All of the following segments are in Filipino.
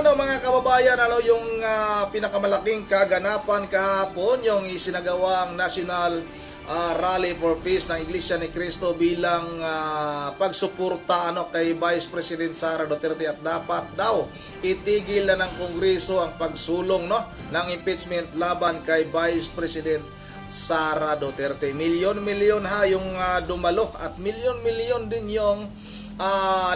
mga kababayan, yung pinakamalaking kaganapan kahapon, yung isinagawang National Rally for Peace ng Iglesia ni Cristo bilang pagsuporta kay Vice President Sara Duterte, at dapat daw itigil na ng Kongreso ang pagsulong ng impeachment laban kay Vice President Sara Duterte. Milyon-milyon yung dumalo, at milyon-milyon din yung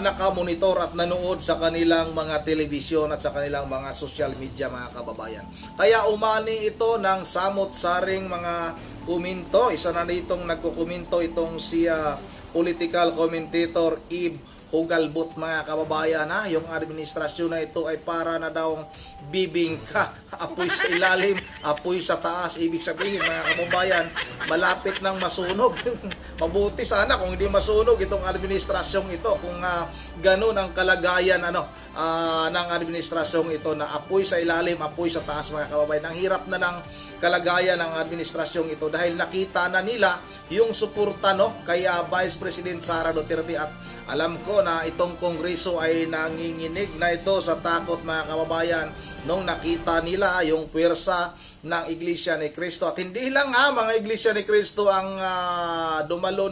nakamonitor at nanood sa kanilang mga telebisyon at sa kanilang mga social media, mga kababayan. Kaya umani ito ng samot-saring mga kuminto. Isa na ditong nagkukuminto itong si political commentator Eve Hugalbot, mga kababayan, yung administrasyon na ito ay para na daw bibingka, apoy sa ilalim, apoy sa taas. Ibig sabihin, mga kababayan, malapit nang masunog. Mabuti sana kung hindi masunog itong administrasyong ito, kung ganun ang kalagayan ng administrasyong ito, na apoy sa ilalim, apoy sa taas, mga kababayan. Ang hirap na ng kalagayan ng administrasyong ito dahil nakita na nila yung suporta kay Vice President Sara Duterte, at alam ko na itong Kongreso ay nanginginig na ito sa takot, mga kababayan, nung nakita nila yung puwersa ng Iglesia ni Cristo. At hindi lang mga Iglesia ni Cristo ang dumalo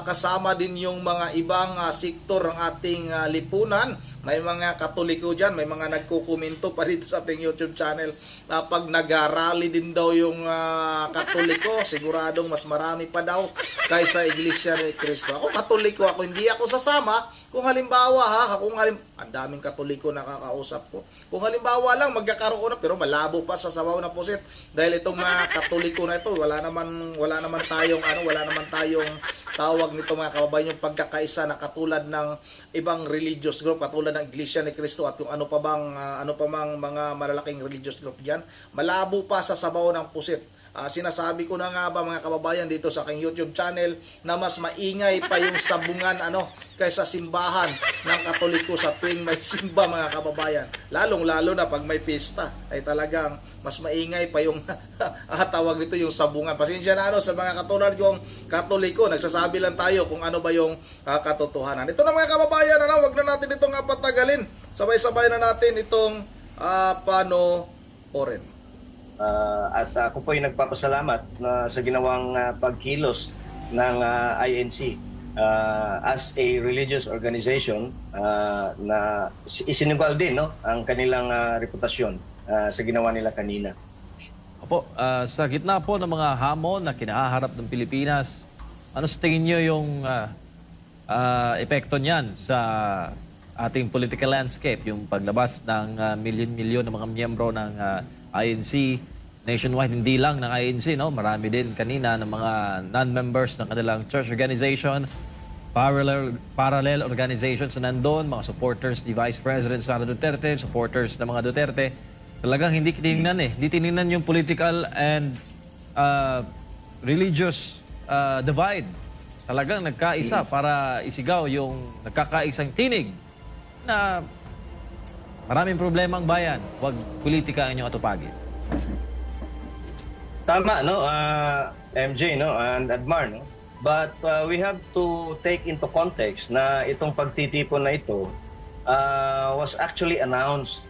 kasama din yung mga ibang sektor ng ating lipunan. May mga Katoliko dyan, may mga nagkukomento pa dito sa ating YouTube channel na pag nag-rally din daw yung Katoliko, siguradong mas marami pa daw kaysa Iglesia ni Cristo. Ako Katoliko ako, hindi ako sasama kung halimbawa ang daming Katoliko nakakausap ko. Kung halimbawa lang magkakaroon pero malabo pa sa sabaw na pusit, dahil itong mga Katoliko na ito, wala naman tayong tawag nito, mga kababayan, yung pagkakaisa na katulad ng ibang religious group, katulad ng Iglesia ni Cristo at yung ano pa mang mga malalaking religious group diyan. Malabo pa sa sabaw ng pusit. Sinasabi ko na nga ba, mga kababayan, dito sa aking YouTube channel na mas maingay pa yung sabungan kaysa simbahan ng Katoliko sa tuwing may simba, mga kababayan. Lalong-lalo na pag may pista ay talagang mas maingay pa yung tawag nito, yung sabungan. Pasensya na sa mga katulad kong Katoliko, nagsasabi lang tayo kung ano ba yung katotohanan. Ito na, mga kababayan, wag na natin itong patagalin. Sabay-sabay na natin itong panoorin. At ako po ay nagpapasalamat sa ginawang pagkilos ng INC as a religious organization na isinugal din ang kanilang reputasyon sa ginawa nila kanina. Opo, sa gitna po ng mga hamon na kinaharap ng Pilipinas, ano sa tingin nyo yung epekto niyan sa ating political landscape, yung paglabas ng milyon-milyon ng mga miyembro ng INC nationwide, hindi lang ng INC, marami din kanina ng mga non-members ng kanilang church organization, parallel organizations na nandun, mga supporters ni Vice President Sara Duterte, supporters ng mga Duterte. Talagang hindi tinignan yung political and religious divide. Talagang nagkaisa para isigaw yung nagkakaisang tinig na maraming problema ang bayan, huwag politika ang inyong atupagin. Tama, MJ, and Admar, But we have to take into context na itong pagtitipon na ito was actually announced,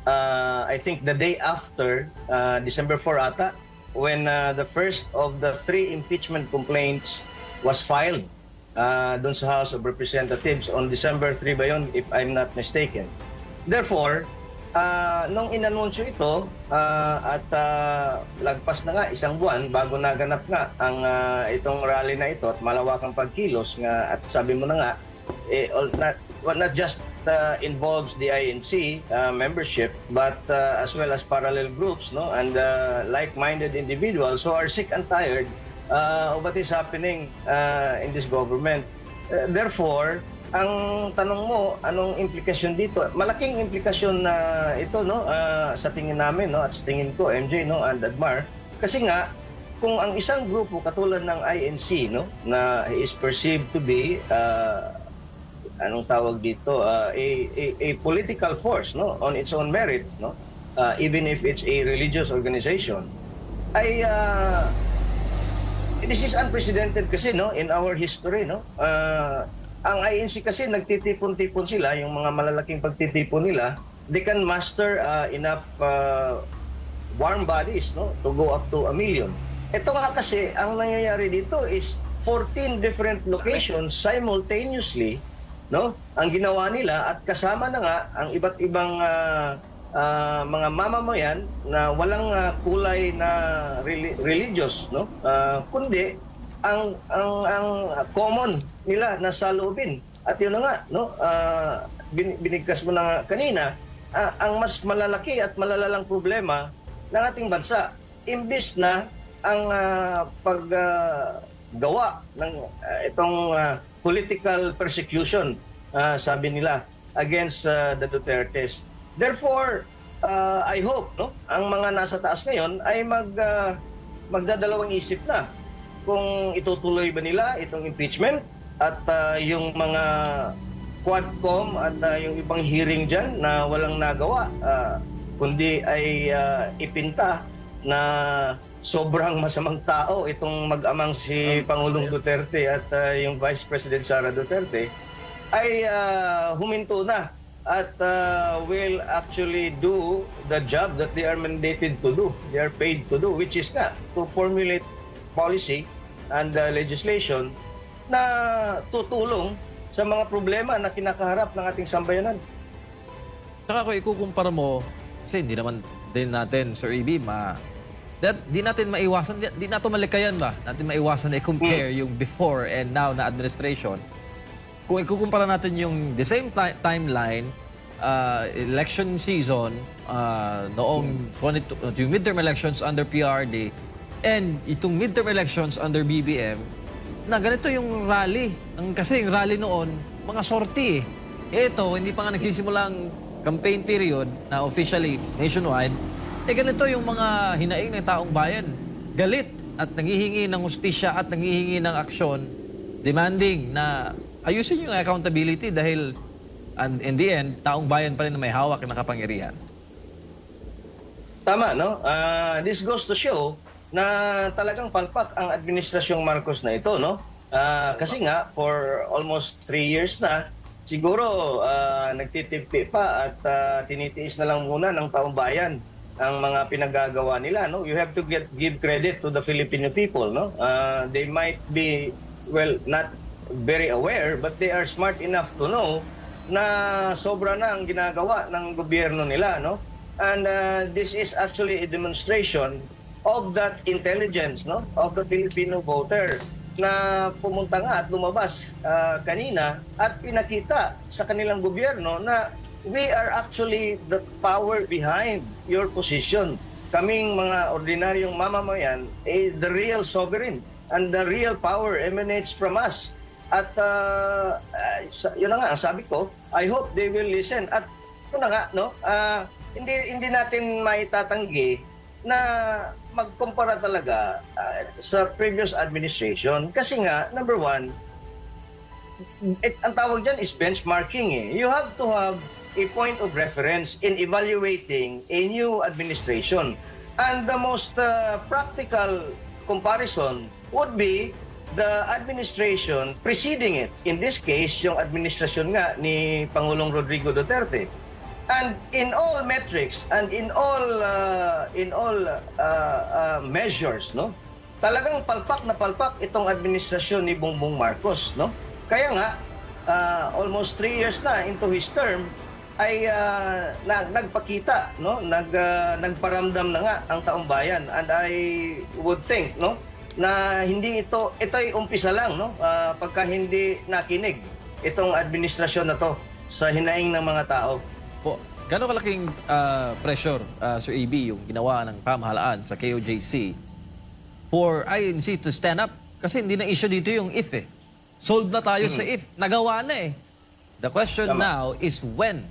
I think the day after, December 4 ata, when the first of the 3 impeachment complaints was filed doon sa House of Representatives on December 3 ba yun, if I'm not mistaken. Therefore, nung inanunsyo ito at lagpas na nga isang buwan bago naganap nga ang itong rally na ito at malawakang pagkilos nga, at sabi mo na nga, not just involves the INC membership, but as well as parallel groups and like-minded individuals who are sick and tired of what is happening in this government. Therefore, ang tanong mo, anong implikasyon dito? Malaking implikasyon na ito sa tingin namin at sa tingin ko, MJ and Admar. Kasi nga, kung ang isang grupo katulad ng INC na is perceived to be anong tawag dito, a political force on its own merit, even if it's a religious organization, ay this is unprecedented kasi in our history. Ang INC kasi nagtitipon-tipon sila, yung mga malalaking pagtitipon nila they can muster enough warm bodies, no, to go up to 1 million. Ito nga kasi, ang nangyayari dito is 14 different locations simultaneously, no, ang ginawa nila, at kasama na nga ang iba't ibang mga mamamayan na walang kulay na religious, no, kundi ang common nila na saloobin. At yun na nga, no, binigkas mo na nga kanina, ang mas malalaki at malalalang problema ng ating bansa, imbis na ang paggawa ng itong political persecution, sabi nila, against the Dutertes. Therefore, I hope, no, ang mga nasa taas ngayon ay magdadalawang isip na kung itutuloy ba nila itong impeachment at yung mga Quadcom at yung ibang hearing dyan na walang nagawa, kundi ay ipinta na sobrang masamang tao itong mag-amang si Pangulong Duterte at yung Vice President Sara Duterte, ay huminto na at will actually do the job that they are mandated to do, they are paid to do, which is nga to formulate policy and legislation na tutulong sa mga problema na kinakaharap ng ating sambayanan. Saka kung ikukumpara mo, kasi hindi naman din natin, Sir E.B., di natin maiwasan, di nato malikayan ba? Natin maiwasan na i-compare yung before and now na administration. Kung ikukumpara natin yung the same timeline, election season, noong yung midterm elections under PRD, and itong midterm elections under BBM, na ganito yung rally. Kasi yung rally noon, mga sortie eh. Ito, hindi pa nga nagsisimula ang campaign period na officially nationwide, ganito yung mga hinaing ng taong bayan. Galit at nanghihingi ng hustisya at nanghihingi ng aksyon, demanding na ayusin yung accountability dahil in the end, taong bayan pa rin na may hawak na kapangyarihan. Tama, no? This goes to show na talagang palpak ang administrasyong Marcos na ito, no? Kasi nga, for almost 3 years na, siguro nagtitipi pa at tinitiis na lang muna ng taong bayan ang mga pinagagawa nila, no? You have to give credit to the Filipino people, no? They might be, well, not very aware, but they are smart enough to know na sobra na ang ginagawa ng gobyerno nila, no? And this is actually a demonstration of that intelligence, no, of the Filipino voter na pumunta nga at lumabas kanina at pinakita sa kanilang gobyerno na we are actually the power behind your position. Kaming mga ordinaryong mamamayan, the real sovereign and the real power emanates from us. At yun na nga, ang sabi ko, I hope they will listen. At yun na nga, no, hindi natin maitatanggi na magkumpara talaga sa previous administration. Kasi nga, number one, ang tawag dyan is benchmarking eh. You have to have a point of reference in evaluating a new administration. And the most practical comparison would be the administration preceding it. In this case, yung administrasyon nga ni Pangulong Rodrigo Duterte. And in all metrics and in all measures, no, talagang palpak na palpak itong administrasyon ni Bongbong Marcos, no. Kaya nga almost 3 years na into his term ay nagpakita, no, nagparamdam na nga ang taong bayan. And I would think, no, na hindi ito'y umpisa lang, no, pagka hindi nakinig itong administrasyon na to sa hinaing ng mga tao. Po, gano'ng kalaking pressure, Sir A.B., yung ginawa ng pamahalaan sa KOJC for INC to stand up? Kasi hindi na issue dito yung if eh. Solved na tayo sa if. Nagawa na eh. The question now is when.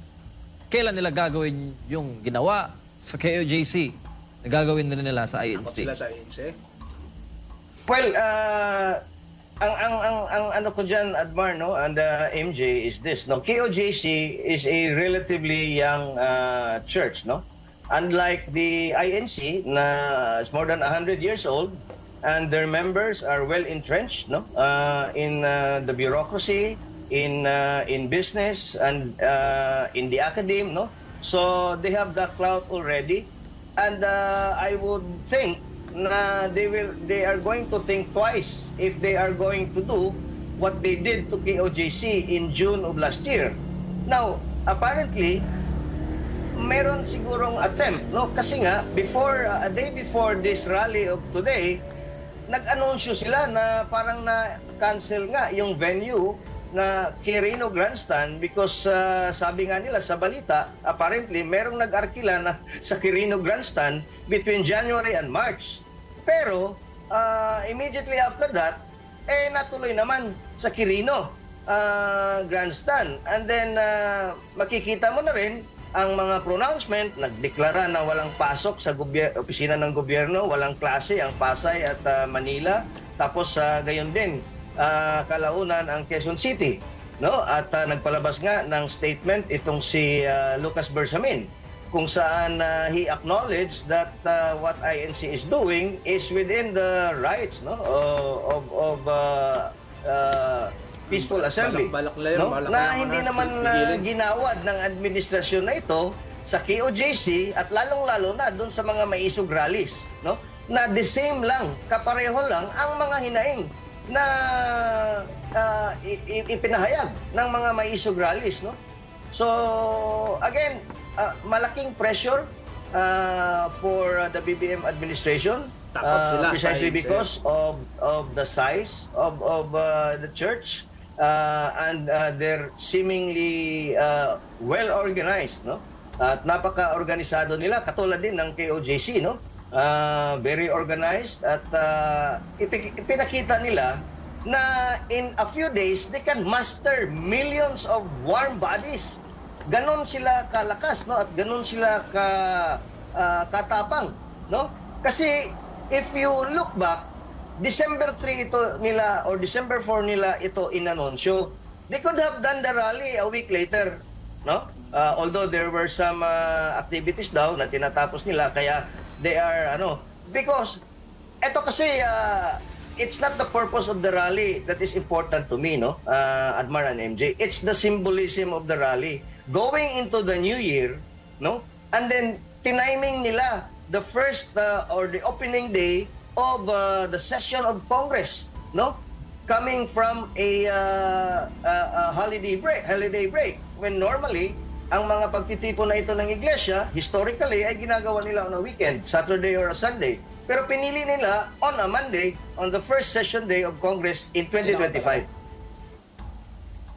Kailan nila gagawin yung ginawa sa KOJC na gagawin na nila sa INC? Takot sila sa ANC? Well, ang ano ko dyan, Admar, no, and MJ, is this, no? KOJC is a relatively young church, no? Unlike the INC, na is more than 100 years old, and their members are well entrenched, no? In the bureaucracy, in business, and in the academe, no? So they have the clout already, and I would think na they are going to think twice if they are going to do what they did to KOJC in June of last year. Now, apparently, meron sigurong attempt, no? Kasi nga, a day before this rally of today, nag-anunsyo sila na parang na-cancel nga yung venue na Quirino Grandstand because sabi nga nila sa balita, apparently, merong nag-arkila na sa Quirino Grandstand between January and March. Pero, immediately after that, natuloy naman sa Quirino Grandstand. And then, makikita mo na rin ang mga pronouncement, nagdeklara na walang pasok sa opisina ng gobyerno, walang klase ang Pasay at Manila. Tapos gayon din, kalaunan ang Quezon City. No? At nagpalabas nga ng statement itong si Lucas Bersamin, kung saan he acknowledged that what INC is doing is within the rights, no, of peaceful assembly. Na hindi naman ginawad ng administrasyon na ito sa KOJC at lalong-lalo na doon sa mga maisog rallies, no? Na the same lang, kapareho lang ang mga hinaing na ipinahayag ng mga maisog rallies, no? So again, malaking pressure for the BBM administration, precisely because of the size of the church, and they're seemingly well organized, no? At napaka-organisado nila, katulad din ng KOJC, no? Very organized at ipinakita nila na in a few days they can muster millions of warm bodies. Ganon sila kalakas, no? At ganon sila katapang, no? Kasi if you look back, December 3 ito nila or December 4 nila ito inanunsyo. They could have done the rally a week later, no? Although there were some activities daw na tinatapos nila, kaya they are because ito kasi it's not the purpose of the rally that is important to me, no? Admar and MJ. It's the symbolism of the rally going into the new year, no? And then tiniming nila the first or the opening day of the session of Congress, no? Coming from a holiday break when normally ang mga pagtitipon na ito ng iglesia historically ay ginagawa nila on a weekend, Saturday or a Sunday. Pero pinili nila on a Monday, on the first session day of Congress in 2025.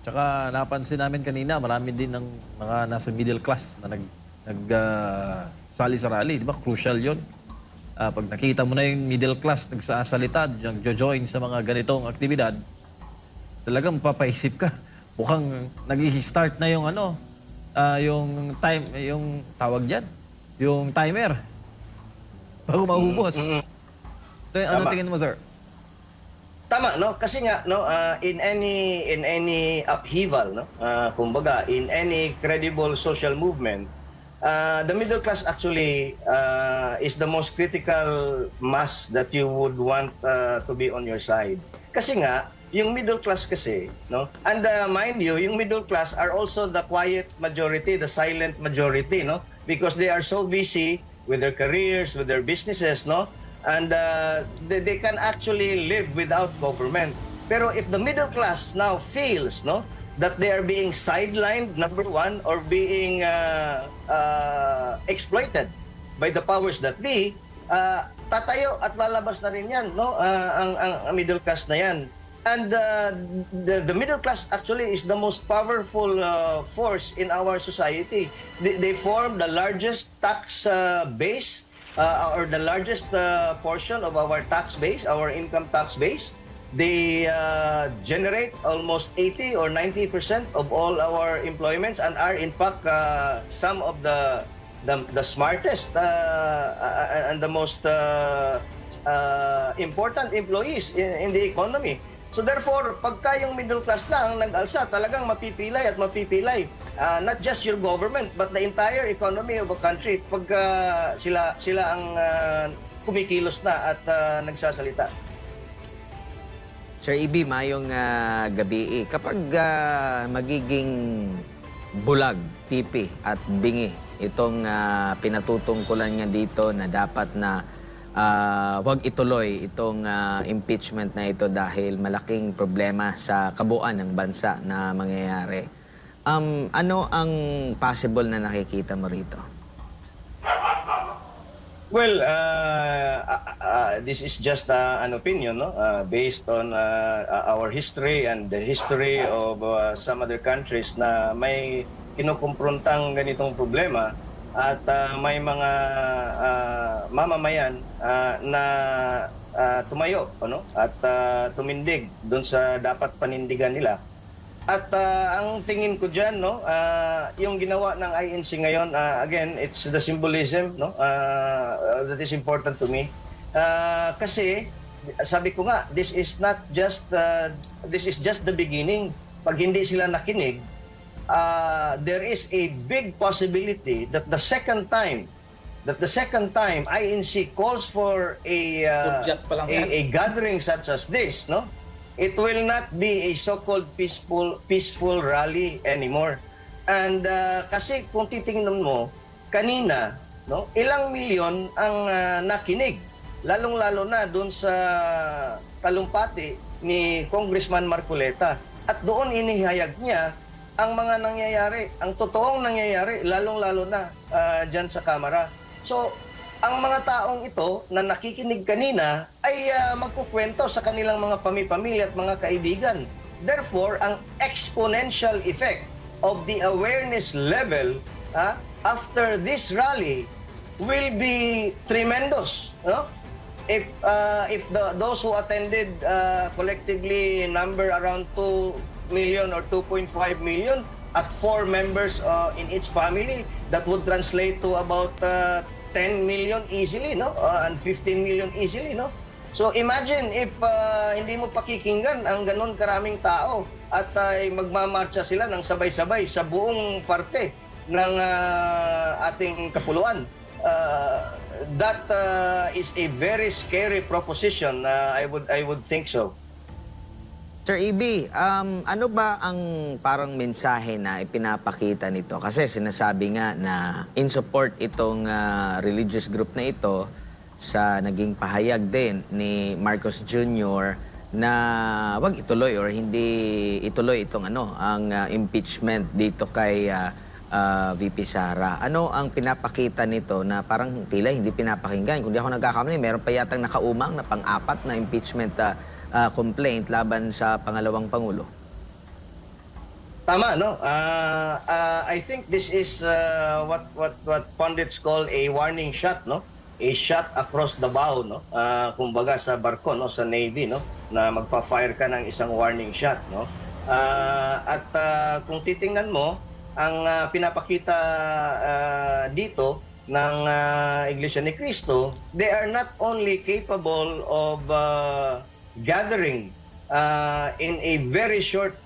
Tsaka napansin namin kanina, marami din ng mga nasa middle class na sali sa rally. Di ba? Crucial yun. Pag nakita mo na yung middle class nagsasalita, nagjo-join sa mga ganitong aktibidad, talagang mapapaisip ka. Mukhang nag-i-start na yung yung time, yung tawag dyan, yung timer. Bago maubos. So, ano tingin mo, sir? Tama, no? Kasi nga, no, in any upheaval, no, kumbaga, in any credible social movement, the middle class actually is the most critical mass that you would want to be on your side. Kasi nga, yung middle class kasi, no? And mind you, yung middle class are also the quiet majority, the silent majority, no? Because they are so busy with their careers, with their businesses, no? And they can actually live without government. Pero if the middle class now feels, no, that they are being sidelined, number one, or being exploited by the powers that be, tatayo at lalabas na rin yan, no? Ang middle class na yan. And the middle class actually is the most powerful force in our society. They form the largest tax base, or the largest portion of our tax base, our income tax base. They generate almost 80 or 90% of all our employments and are in fact some of the smartest and the most important employees in the economy. So therefore, pagka yung middle class lang nag-alsa, talagang mapipilay at mapipilay. Not just your government, but the entire economy of a country pagka sila ang kumikilos na at nagsasalita. Sir EB, mayong gabi. Kapag magiging bulag, pipi at bingi itong pinatutungkulan niya dito na dapat na wag ituloy itong impeachment na ito dahil malaking problema sa kabuuan ng bansa na mangyayari. Ano ang possible na nakikita mo rito? Well, this is just an opinion, no? Based on our history and the history of some other countries na may kinukumpruntang ganitong problema at may mga mamamayan na tumayo, ano? At tumindig doon sa dapat panindigan nila. At ang tingin ko diyan, no, yung ginawa ng INC ngayon, again, it's the symbolism, no, that is important to me. Kasi sabi ko nga, this is just the beginning. Pag hindi sila nakinig, there is a big possibility that the second time INC calls for Hudyat pa lang yan. a gathering such as this, no? It will not be a so-called peaceful rally anymore. And kasi kung titingnan mo, kanina, no, ilang milyon ang nakinig. Lalong-lalo na doon sa talumpati ni Congressman Marcoleta. At doon inihayag niya ang mga nangyayari, ang totoong nangyayari, lalong-lalo na dyan sa Kamara. So, ang mga taong ito na nakikinig kanina ay magkukwento sa kanilang mga pamilya at mga kaibigan. Therefore, ang exponential effect of the awareness level after this rally will be tremendous. No? If those who attended collectively number around 2 million or 2.5 million at 4 members in each family, that would translate to about 10 million easily, no? And 15 million easily, no? So imagine if hindi mo pakikinggan ang ganun karaming tao at magmamarcha sila ng sabay-sabay sa buong parte ng ating kapuluan. That is a very scary proposition. I would think so. Sir EB, ano ba ang parang mensahe na ipinapakita nito? Kasi sinasabi nga na in support itong religious group na ito sa naging pahayag din ni Marcos Jr. na wag ituloy or hindi ituloy itong ang impeachment dito kay VP Sara. Ano ang pinapakita nito na parang tila hindi pinapakinggan? Kung di ako nagkakamali, meron pa yatang nakaumang na pang-apat na impeachment complaint laban sa pangalawang Pangulo. Tama, no? I think this is what pundits call a warning shot, no? A shot across the bow, no? Kumbaga sa barko, no? Sa Navy, no? Na magpa-fire ka ng isang warning shot, no? At kung titingnan mo, ang pinapakita dito ng Iglesia ni Cristo, they are not only capable of gathering in a very short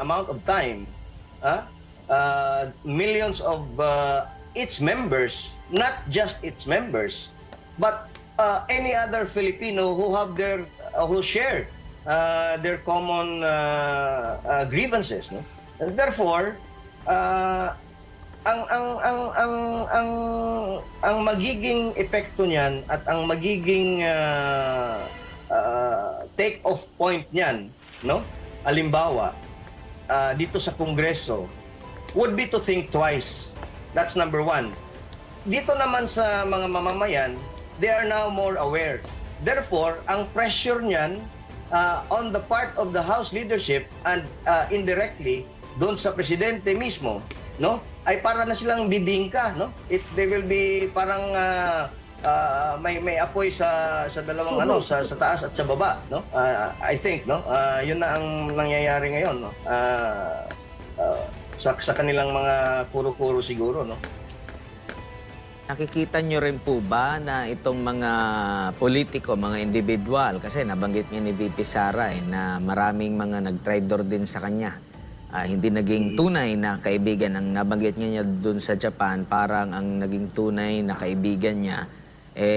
amount of time millions of its members, not just its members, but any other Filipino who have who share their common grievances, no? And therefore ang magiging epekto niyan at ang magiging take-off point niyan, no? Halimbawa, dito sa Kongreso, would be to think twice. That's number one. Dito naman sa mga mamamayan, they are now more aware. Therefore, ang pressure niyan on the part of the House leadership and indirectly doon sa presidente mismo, no? Ay para na silang bibingka, no? They will be parang may apoy sa dalawang sa taas at sa baba, no? I think, no? Yun na ang nangyayari ngayon, no? Sa kanilang mga kuro-kuro siguro, no? Nakikita nyo rin po ba na itong mga politiko, mga individual, kasi nabanggit niya ni VP Sara na maraming mga nag-traitor din sa kanya. Hindi naging tunay na kaibigan. Ang nabanggit niya doon sa Japan, parang ang naging tunay na kaibigan niya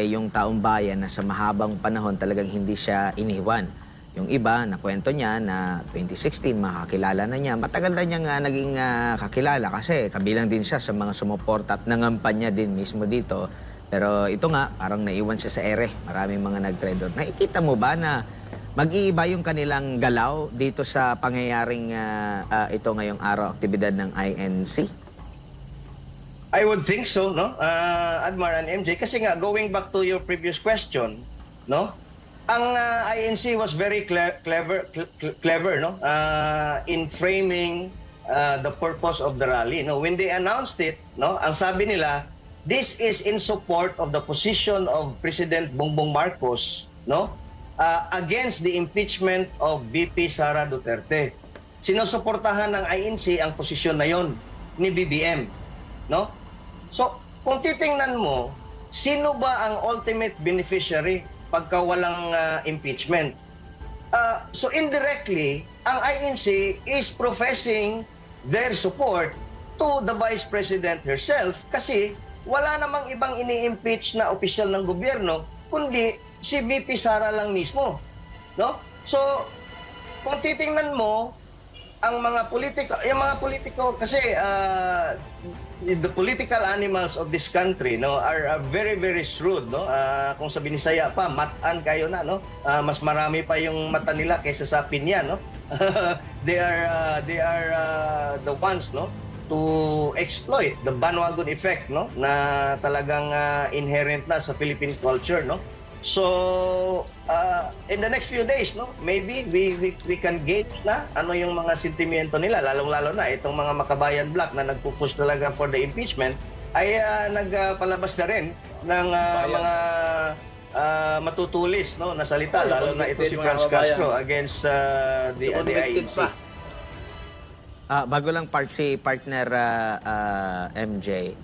yung taong bayan na sa mahabang panahon talagang hindi siya iniwan Yung iba, nakwento niya na 2016, makakilala na niya. Matagal na niyang naging kakilala kasi kabilang din siya sa mga sumuporta at nangampanya din mismo dito. Pero ito nga, parang naiwan siya sa ere. Maraming mga nag-trade. Nakikita mo ba na mag-iiba yung kanilang galaw dito sa pangyayaring ito ngayong araw, aktibidad ng INC? I would think so, no? Admar and MJ, kasi nga going back to your previous question, no? Ang INC was very clever, no? In framing the purpose of the rally, no? When they announced it, no? Ang sabi nila, this is in support of the position of President Bongbong Marcos, no? Against the impeachment of VP Sara Duterte. Sinusuportahan ng INC ang posisyon na yon ni BBM, no? So, kung titingnan mo, sino ba ang ultimate beneficiary pagka walang impeachment? So indirectly, ang INC is professing their support to the Vice President herself kasi wala namang ibang ini-impeach na opisyal ng gobyerno kundi si VP Sara lang mismo, no? So, kung titingnan mo ang mga politiko kasi the political animals of this country, no, are very very shrewd, no. Kung sa Binisaya pa, matan kayo na, no. Mas marami pa yung mata nila kaysa sa pinya, no. They are the ones, no, to exploit the bandwagon effect, no, na talagang inherent na sa Philippine culture, no. So, in the next few days, no, maybe we can gauge na ano yung mga sentimiento nila, lalong-lalo na itong mga Makabayan Black na nagpupush talaga for the impeachment ay nagpalabas na rin ng mga matutulis, no, na salita, lalo na ito si Franz Castro against the INC. Bago lang si partner MJ,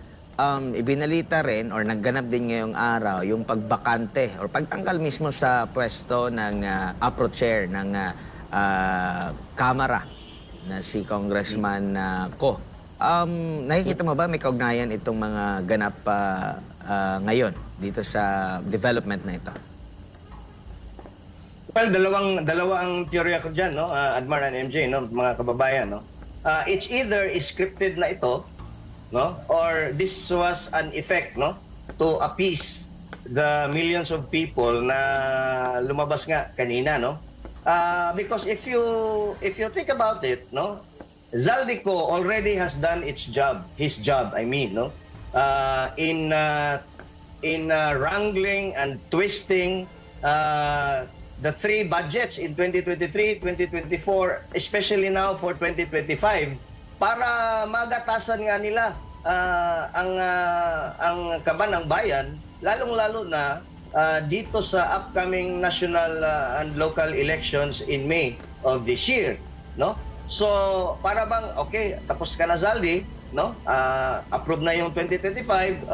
ibinalita rin or nagganap din ngayong araw yung pagbakante or pagtanggal mismo sa pwesto ng APRO chair ng Kamara na si Congressman Ko. Nakikita mo ba may kaugnayan itong mga ganap ngayon dito sa development na ito? Well, dalawa ang teorya ko dyan, no, Admar and MJ, no, mga kababayan, no. It's either scripted na ito, no, or this was an effect, no, to appease the millions of people na lumabas nga kanina, no. Because if you think about it, no, Zaldico already has done his job, I mean, no, in wrangling and twisting the three budgets in 2023, 2024, especially now for 2025, para magatasan nga nila ang kaban ng bayan, lalong-lalo na dito sa upcoming national and local elections in May of this year, no? So, para bang okay, tapos ka na, Zaldi, no? Approve na yung 2025,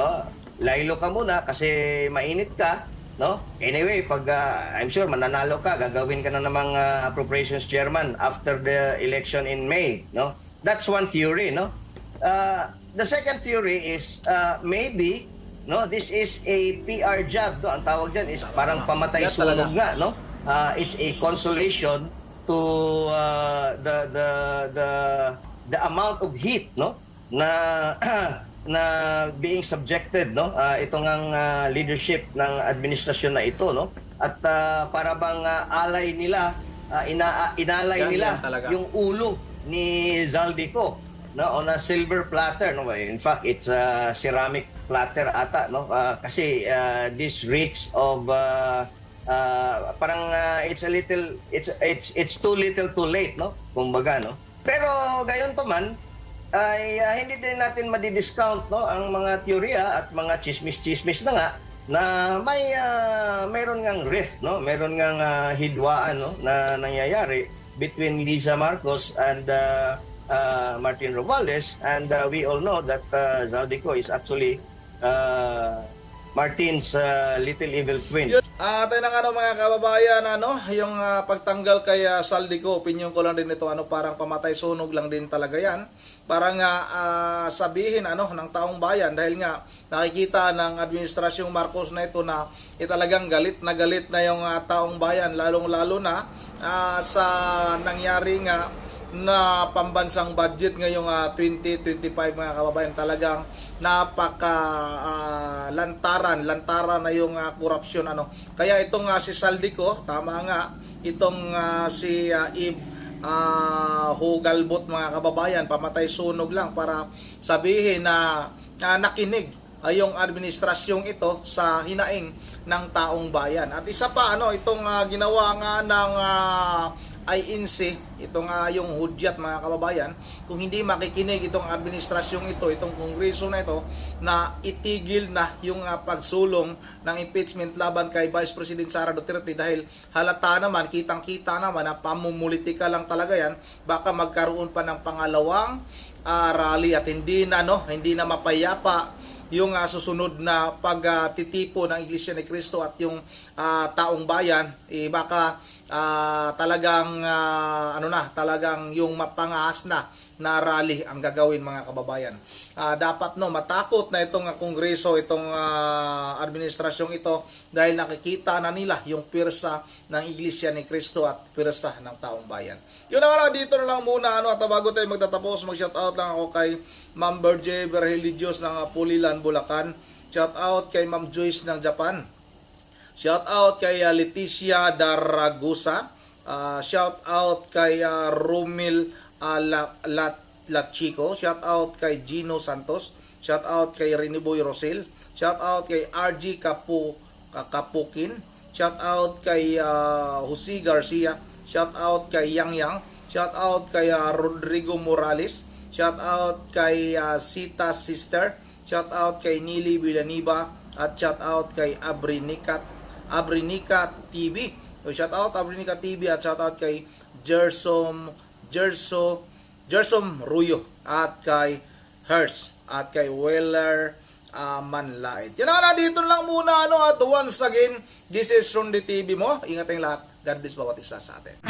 laylo ka muna kasi mainit ka, no? Anyway, pag I'm sure mananalo ka, gagawin ka na namang appropriations chairman after the election in May, no? That's one theory, no? The second theory is maybe, no, this is a PR job, no? Ang tawag diyan is parang pamatay sunog nga, no? It's a consolation to the amount of heat, no, na being subjected, no, itong ang leadership ng administrasyon na ito, no? At para bang alay nila, inalay nila yung ulo ni Zaldico, no, on a silver platter, no. In fact, it's a ceramic platter ata, no, kasi this reeks of parang it's too little too late, no, kumbaga, no. Pero gayon pa man ay hindi din natin madi-discount, no, ang mga teorya at mga chismis-chismis na nga na mayroon ngang rift, no, mayroon ngang hidwaan, no, na nangyayari between Liza Marcos and Martin Romualdez, and we all know that Zaldico is actually Martin's little evil twin. Tayo na nga mga kababayan, yung pagtanggal kay Saldico, opinion ko lang din ito, parang pamatay sunog lang din talaga yan. Para nga sabihin ng taong bayan, dahil nga nakikita ng administrasyong Marcos na ito na talagang galit na yung taong bayan, lalong-lalo na sa nangyari nga na pambansang budget ngayong 2025 mga kababayan. Talagang napaka lantaran na yung korupsyon Kaya itong si Saldico, tama nga, itong si Eve Hugalbot mga kababayan, pamatay sunog lang para sabihin na nakinig yung administrasyong ito sa hinaing ng taong bayan. At isa pa itong ginawa nga ng INC, itong yung hudyat mga kababayan, kung hindi makikinig itong administrasyong ito, itong kongreso na ito, na itigil na yung pagsulong ng impeachment laban kay Vice President Sara Duterte, dahil halata naman, kitang-kita naman na pamumulitika lang talaga yan, baka magkaroon pa ng pangalawang rally at hindi na mapayapa yung susunod na pagtitipo ng Iglesia ni Cristo at yung taong bayan, baka talagang talagang yung mapangahas na rally ang gagawin mga kababayan. Dapat matakot na itong kongreso, itong administrasyong ito, dahil nakikita na nila yung pirsa ng Iglesia ni Cristo at pirsa ng taong bayan. Yun na nga, dito na lang muna at bago tayo magtatapos, mag-shoutout lang ako kay Ma'am Berje Verhelidios ng Pulilan, Bulacan. Shoutout kay Ma'am Joyce ng Japan. Shout out kay Leticia Daragusa. Shout out kay Romil Lachico. Shout out kay Gino Santos. Shout out kay Reniboy Rosel. Shout out kay RG Kapukin. Shout out kay Jose Garcia. Shout out kay Yang Yang. Shout out kay Rodrigo Morales. Shout out kay Sita Sister. Shout out kay Nili Villaniba. At shout out kay Abrinica TV. So shout out Abrinica TV at shout out kay Jersom Ruyo at kay Hers at kay Weller Manlait. Yan na, dito lang muna at once again, this is Ronde TV mo. Ingat tayong lahat. God bless bawat isa sa atin.